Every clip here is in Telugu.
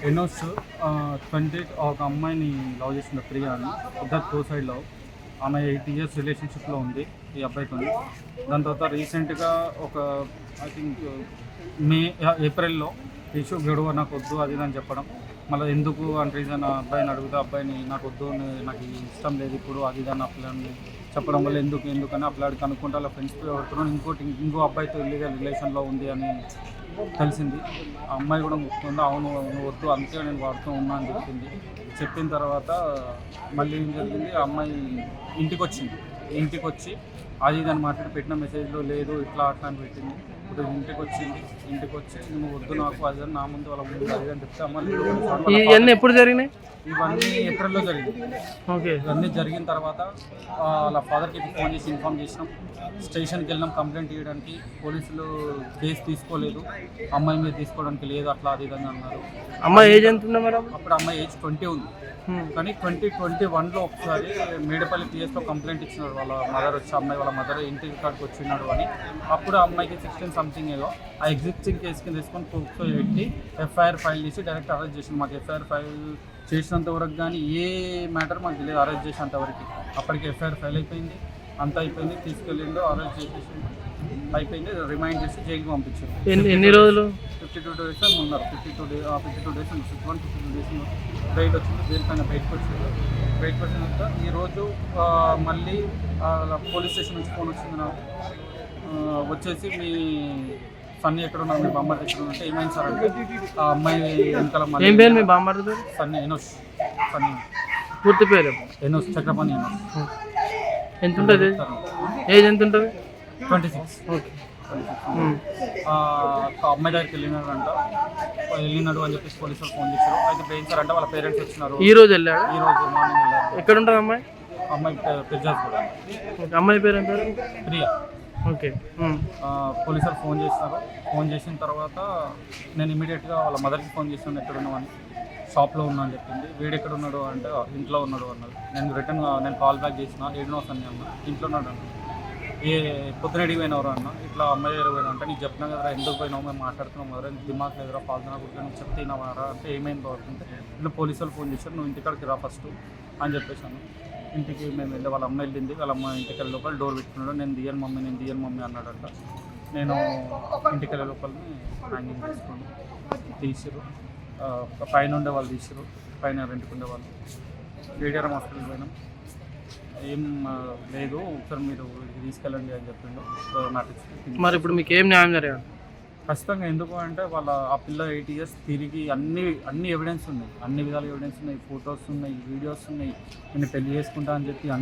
ఎన్నోస్ 20 ఒక అమ్మాయిని లవ్ చేసిన ప్రియా అని, ఇద్దరు టూ సైడ్ లవ్. ఆమె 8 years రిలేషన్షిప్లో ఉంది ఈ అబ్బాయితో. దాని తర్వాత రీసెంట్గా ఒక ఐ థింక్ ఏప్రిల్లో ఇష్యూ గడువు నాకు వద్దు అది అని చెప్పడం. మళ్ళీ ఎందుకు అని రీజన్ అబ్బాయిని అడిగితే అబ్బాయిని నాకు వద్దు, నాకు ఇష్టం లేదు ఇప్పుడు అది దాన్ని అప్లని చెప్పడం వల్ల ఎందుకని అప్లాడికి అనుకుంటే అలా ఫ్రెండ్స్ ఎవరుతున్నాను ఇంకో అబ్బాయితో ఇల్లీగల్ రిలేషన్లో ఉంది అని తెలిసింది. ఆ అమ్మాయి కూడా ముట్టుకుంది, అవును నువ్వు వద్దు అందుకే నేను వాడుతూ ఉన్నా అని చెప్పిన తర్వాత మళ్ళీ ఏం జరిగింది, ఆ అమ్మాయి ఇంటికి వచ్చి అది దాన్ని మాట్లాడి పెట్టిన మెసేజ్లో లేదు ఇట్లా అట్లా అని పెట్టింది. ఇప్పుడు ఇంటికి వచ్చి నువ్వు వద్దు నాకు అది నా ముందు వాళ్ళ ముందు అది అని చెప్తే అమ్మ ఇవన్నీ ఎప్పుడు జరిగినాయి? ఇవన్నీ ఏప్రిల్లో జరిగింది. ఓకే. ఇవన్నీ జరిగిన తర్వాత వాళ్ళ ఫాదర్కి ఫోన్ చేసి ఇన్ఫార్మ్ చేసినాం. స్టేషన్కి వెళ్ళినాం కంప్లైంట్ ఇవ్వడానికి. పోలీసులు కేసు తీసుకోలేదు, అమ్మాయి మీద తీసుకోవడానికి లేదు అట్లా అది ఇదని అన్నారు. అమ్మాయి ఏజ్ ఎంత ఉంది మేడం? అప్పుడు అమ్మాయి ఏజ్ 20 ఉంది. కానీ 2021లో ఒకసారి మేడపల్లి పిఎస్లో కంప్లైంట్ ఇచ్చినాడు వాళ్ళ మదర్ వచ్చి, అమ్మాయి వాళ్ళ మదర్ ఇంటి కాడికి వచ్చినాడు అని. అప్పుడు అమ్మాయికి 16 something ఏదో ఆ ఎగ్జిస్టింగ్ కేసు కింద తీసుకొని పోక్సో పెట్టి ఎఫ్ఐఆర్ ఫైల్ చేసి డైరెక్ట్ అరెస్ట్ చేసింది. మాకు ఎఫ్ఐఆర్ ఫైల్ చేసినంత వరకు కానీ ఏ మ్యాటర్ మాకు తెలియదు అరెస్ట్ చేసేంత వరకు. అప్పటికి ఎఫ్ఐఆర్ ఫైల్ అయిపోయింది, అంతా అయిపోయింది, తీసుకెళ్ళిండు అరెస్ట్ చేసేసి అయిపోయింది, రిమైండ్ చేసి జైలుకి పంపించారు. ఎన్ని రోజులు? 52 days ఉన్నారు. 52 days 52 days బయట వచ్చింది. దేనిపైన బయటకు వచ్చినాక ఈరోజు మళ్ళీ పోలీస్ స్టేషన్ నుంచి ఫోన్ వచ్చింది నాకు. వచ్చేసి మీ సన్నీ ఎక్కడ ఉన్నారు, మీ బామ్మర్ ఎక్కడ ఉంటే ఏమైంది సార్ అంటే ఆ అమ్మాయి వెనకాల ఏం పేరు మీ బామ్మర్ పేరు? సన్నీ ఎనోస్. సన్నీ పూర్తి పేరు ఎనోస్, చక్రపాణి ఎనోస్. ఎంత ఉంటుంది ఏజ్? ఎంత ఉంటుంది? 26. ఓకే. అమ్మాయి దగ్గరికి వెళ్ళినాడు అని చెప్పేసి పోలీసులు ఫోన్ చేశారు. అయితే బెయిన్సారంటే వాళ్ళ పేరెంట్స్ వచ్చినారు. ఈ రోజు వెళ్ళాడు? ఈ రోజు మార్నింగ్ వెళ్ళారు. ఎక్కడ ఉంటుంది అమ్మాయి? అమ్మాయి పిర్జాస్ కూడా. అమ్మాయి పేరు ఏం పేరు? ప్రియా. ఓకే. పోలీసులు ఫోన్ చేస్తారు. ఫోన్ చేసిన తర్వాత నేను ఇమీడియట్గా వాళ్ళ మదర్కి ఫోన్ చేసాను, ఎక్కడ ఉన్నామని. షాప్లో ఉన్నా అని చెప్పింది. వీడు ఎక్కడ ఉన్నాడు అంటే ఇంట్లో ఉన్నాడు అన్నది. నేను కాల్ బ్యాక్ చేసిన, ఏడునో సన్ని అన్న ఇంట్లో ఉన్నాడు అన్న. పొద్దునడికి పోయినవరు అన్న, ఇట్లా అమ్మాయి దగ్గర పోయినా అంటే నీకు చెప్పినా కదా ఎందుకు పోయినావు, మేము మాట్లాడుతున్నాం కదా, నీకు దిమాగ్ లేదురా పాల్తున్నా కూడా నువ్వు చెప్తున్నావారా అంటే ఏమైంది అవుతుంటే ఇట్లా పోలీసులు ఫోన్ చేశారు, నువ్వు ఇంటికాడికి రా ఫస్ట్ అని చెప్పేసాను. ఇంటికి మేము వెళ్ళి వాళ్ళ అమ్మ వెళ్ళింది. వాళ్ళ అమ్మ ఇంటికి వెళ్ళే లోపల డోర్ పెట్టుకున్నాడు. నేను దియన్ మమ్మీ అన్నాడంట. నేను ఇంటికి వెళ్ళే లోపలని హ్యాంగింగ్ చేసుకుని తీసిరు. పైన ఉండే వాళ్ళు తీసిరు, పైన రెంట్కి ఉండే వాళ్ళు. కేటీఆర్ హాస్పిటల్ పోయినాం, ఏం లేదు ఒకసారి మీరు తీసుకెళ్ళండి అని చెప్పిండు. నాకు మరి ఇప్పుడు మీకు ఏం న్యాయం జరగాలి? ఖచ్చితంగా. ఎందుకు అంటే ఆ పిల్ల 8 years తిరిగి అన్ని ఎవిడెన్స్ ఉన్నాయి, అన్ని విధాల ఎవిడెన్స్ ఉన్నాయి, ఫొటోస్ ఉన్నాయి, వీడియోస్ ఉన్నాయి. నేను పెళ్లి చేసుకుంటా అని చెప్పి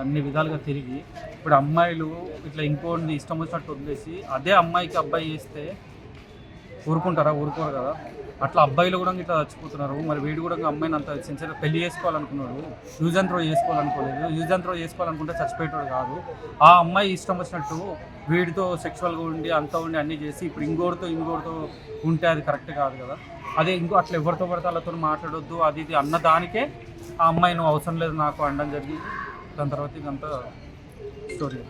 అన్ని విధాలుగా తిరిగి ఇప్పుడు అమ్మాయిలు ఇట్లా ఇంకోటి ఇష్టం వచ్చినట్టు వదిలేసి అదే అమ్మాయికి అబ్బాయి చేస్తే ఊరుకుంటారా? ఊరుకోరు కదా. అట్లా అబ్బాయిలు కూడా ఇట్లా చచ్చిపోతున్నారు. మరి వీడు కూడా అమ్మాయిని అంత సిన్సియర్గా పెళ్లి చేసుకోవాలనుకున్నాడు, యూజ్ అండ్ త్రో చేసుకోవాలనుకోలేదు. యూజ్ అండ్ త్రో చేసుకోవాలనుకుంటే చచ్చిపోయేటోడు కాదు. ఆ అమ్మాయి ఇష్టం వచ్చినట్టు వీడితో సెక్షువల్గా ఉండి అంతా ఉండి అన్నీ చేసి ఇప్పుడు ఇంకోటితో ఉంటే అది కరెక్ట్ కాదు కదా. అదే అట్లా ఎవరితో పడితే వాళ్ళతో మాట్లాడొద్దు అది ఇది అన్న దానికే ఆ అమ్మాయి నువ్వు అవసరం లేదు నాకు అనడం జరిగింది. దాని తర్వాత ఇదంతా స్టోరీ.